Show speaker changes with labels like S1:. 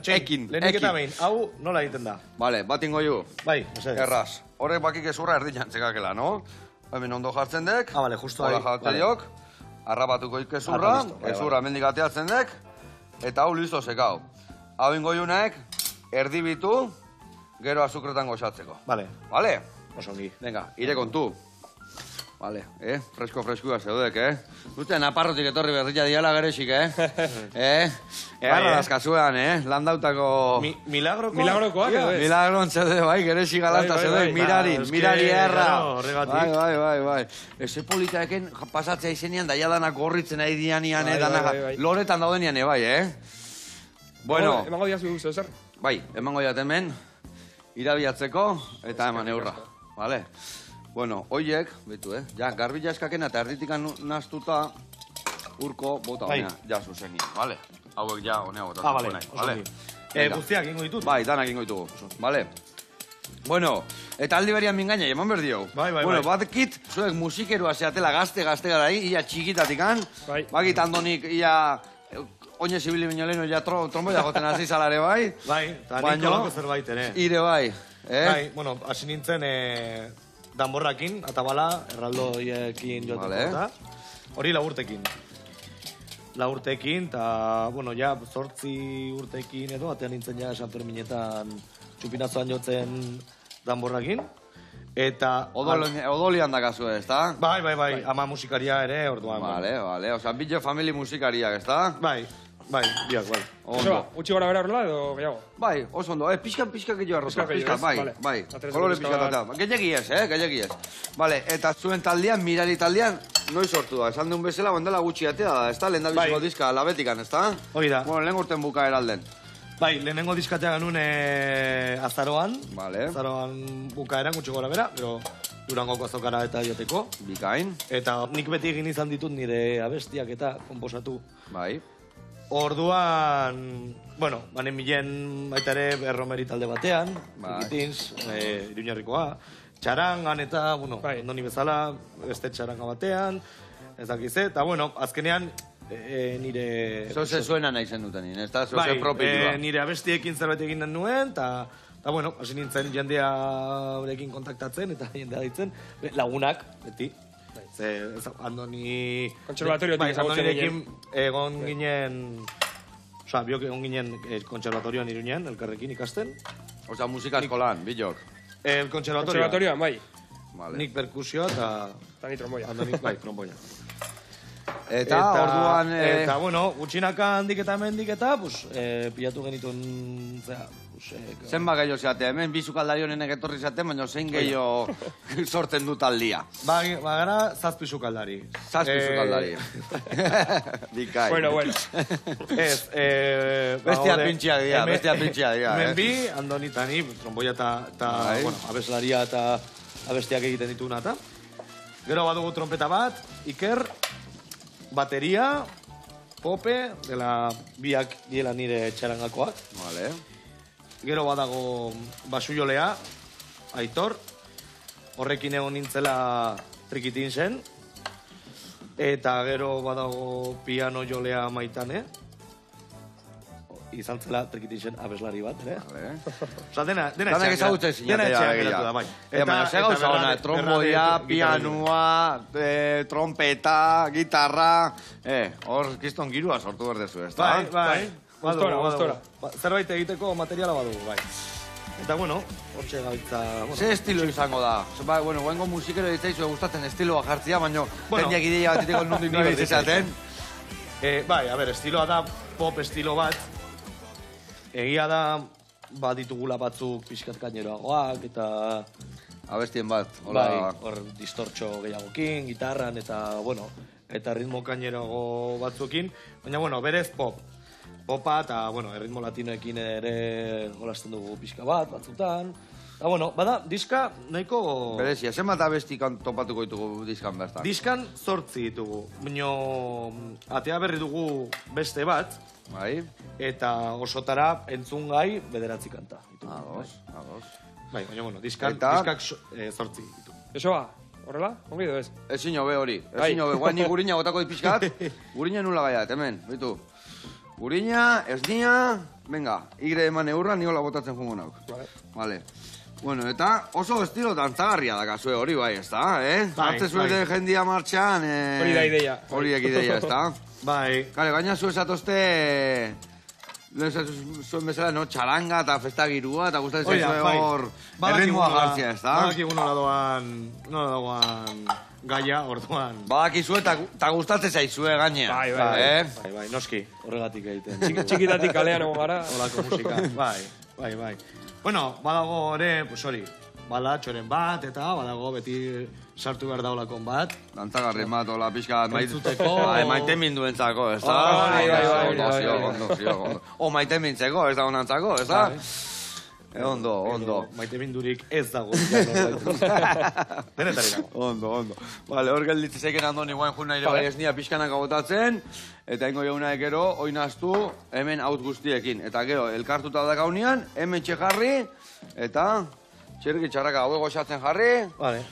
S1: Ekin.
S2: Lehenik eta behin, hau nola egiten da?
S1: Vale, bat ingo ju.
S2: Bai, mesedez.
S1: Erraz. Horrek bakik ezurra erdinan txekakela, no? Hemen ondo jartzen dek.
S2: Vale, justo ahí.
S1: Hola jartzen diok. Arrabatuko ikezurra. Ezurra mendik ateatzen dek. Eta hau listo sekau. Hau ingo junek, erdibitu, gero azukretan gozatzeko.
S2: Vale.
S1: Vale?
S2: Osongi.
S1: Venga, ire kontu. Vale, fresko-freskoa zeudek, Dute, naparrotik etorri berria diala geresik, Egarra dazkazuean, Landautako...
S2: Milagrokoak, edo ez?
S1: Milagron zeude, bai, geresik galanta zeude, mirari erra. Bai. Eze politaeken pasatzea izenean, daiadanak gorritzen ari dianian, loretan daudenian, bai, Bueno...
S3: Emango diazu guzu, zer?
S1: Bai, emango diat hemen, irabiatzeko, eta eman eurra, vale? Bueno, oiek, betu, ja, garbila eskakena eta erditikan naztuta urko bota honea, ja, zuzenien, vale? Hauek ja, honea botatuko nahi, vale?
S2: Guztiak ingo ditut?
S1: Bai, danak ingo ditugu, vale? Bueno, eta aldi berian mingaina, eman berdio.
S2: Bai.
S1: Bueno, batkit, zuek musikerua zeatela gazte garai, ia txikitatikan, bakit andonik, ia... Oine zibili bineo leheno, ja tromboia joten hasi zalare, bai?
S2: Bai, eta nik kolako zerbait,
S1: Ire, bai,
S2: Bai, bueno, hasi nintzen danborrakin, atabala, erraldoiekin joteko, hori lagurtekin. Lagurtekin, eta, bueno, ja, 8 urtekin edo, atean nintzen ja Sanferminetan txupinazoan jotzen danborrakin. Eta...
S1: Odolian dakazu ez, da?
S2: Bai, ama musikaria ere, orduan.
S1: Vale, oza, Billo Family musikariak, ez da?
S2: Bai, biak, bai.
S3: Oso, utxi gora bera horrela edo gehiago?
S1: Bai, oso ondo, pixka gehiago arroza, bai, kolore pixka tatea. Gehiagi ez. Vale, eta zuen taldean, mirari taldean, noiz sortu da, esan duen bezala, bandela gutxi atea da, ez da, lehen da biziko diska labetikan, ez da?
S2: Hoi da.
S1: Bueno, lehen urten buka eralden.
S2: Bai, lehenengo diskatea ganun azaroan.
S1: Vale.
S2: Azaroan bukaeran, gutxi gora bera, pero Durangoko azokara eta jateko.
S1: Bikain.
S2: Eta nik beti egin izan ditut nire abestiak eta komposatu.
S1: Bai.
S2: Orduan, bueno, banen milen baita ere berromeri talde batean, Zikitins, Iruñarrikoa, txarangan eta, bueno, ondoni bezala, beste txaranga batean, ez dakize, eta, bueno, azkenean, nire...
S1: Zoze zuena nahi zen duten, ez da? Zoze propitua.
S2: Nire abestiekin zerbait egin nuen, eta, bueno, hasi nintzen jendea berekin kontaktatzen, eta jendea ditzen, lagunak, beti. Andoni...
S3: Kontserbatoriotik ezagutzen
S2: ginen. Egon ginen... Osa, biok egon ginen kontserbatorioan Iruñean, elkarrekin ikasten.
S1: Osa, musika eskolan, bilok.
S2: Kontserbatorioan,
S3: bai.
S2: Nik perkusioa eta...
S3: Eta ni tromboia.
S2: Andoni, bai, tromboia.
S1: Eta, orduan...
S2: Eta, bueno, gutxinaka handik eta mendik eta, pilatu genituen,
S1: Zenba gehiago zeate, hemen bizukaldari honenek etorri zeate, baina zein gehiago sorten dut aldia.
S2: Bagara, 7 sukaldari.
S1: 7 sukaldari. Bikai.
S3: Bueno.
S2: Ez,
S1: bestia pintxia dira.
S2: Hemen bi, Andoni eta ni, tromboia eta, bueno, abeslaria eta abestiak egiten dituna eta. Gero badugu trompeta bat, Iker, bateria, Pope, dela biak diela nire txarangakoak.
S1: Vale.
S2: Gero badago basujolea, Aitor, horrekin egon nintzela Trikitin zen. Eta gero badago piano jolea Maitane. Izan zela Trikitin zen abeslari bat, ere? Osa, dena etxean geratu da, bai.
S1: Eta gauza hona, tromboia, pianoa, trompeta, gitarra... Hor, kiston girua sortu berdezu, ez da?
S2: Bai.
S3: Gustora.
S2: Zerbait egiteko materiala badugu, bai. Eta, bueno, hortxe gaitza...
S1: Ze estilo izango da? Bueno, guengo musikero ditzaizu gustatzen estiloa jartzia, baina jendeak ideia bat iteko nondik nahi izaten.
S2: Bai, a ber, estiloa da pop estilo bat. Egia da, ditugula batzuk pixkat kaineroagoak, eta...
S1: Abestien bat,
S2: hola... Bai, hor distortxo gehiagokin, gitarran, eta, bueno, eta ritmo kaineroago batzuekin. Baina, bueno, berez pop. Popa eta, bueno, erritmo latinoekin ere jolasten dugu pixka batzutan. Eta, bueno, bada, diska nahiko...
S1: Berezia, zenbat abestikan topatuko ditugu diskan bertan?
S2: Diskan 8 ditugu. Baina, atea berri dugu beste bat.
S1: Bai.
S2: Eta osotara entzun gai 9 kanta.
S1: Ados.
S2: Bai, baina, bueno, diskak 8 ditu.
S3: Eso ba, horrela? Ongi edo ez?
S1: Ezin hobe hori. Ezin hobe, guain gurina botako dipizkat. Gurina nula gaiat, hemen, bitu. Urina, esnia, venga, igre eman eurra, niola botatzen jungo nauk. Vale. Bueno, eta oso estilo dantzagarria da kasue hori bai, ez da, Hartze zuede jendia martxan...
S3: Hori da ideia.
S1: Horiek ideia, ez da.
S2: Bai.
S1: Kale, gaina zu esatozte... Zuen bezala, no, txaranga eta festagirua, eta gustatzen zaizue hor... Erritmoa jartzia, ez da?
S2: Badakigu nola doan gaia, orduan.
S1: Badakizu eta gustatzen zaizue gainea.
S2: Bai, noski, horregatik egiten.
S3: Txikitatik kalean egon gara.
S2: Olako musika, bai. Bueno, badago ere, pues hori, balatxoren bat, eta badago beti sartu behar daulakon bat.
S1: Dantzagarri bat, hola, pixka...
S2: Entzuteko...
S1: Maite minduentzako, ez da?
S3: Bai.
S1: O maite mintzeko, ez da honantzako, ez da? Ondo.
S2: Maite mindurik ez dago. Denetari dago.
S1: Ondo. Vale, hor gelditze zeiken andoni guain jun nahi bai esnia pixkanaka botatzen, eta ingo jauna gero, oinaztu, hemen haut guztiekin. Eta gero, elkartuta da gaunian, hemen txekarri, eta txerki txarraka hauego esatzen jarri.
S2: Vale.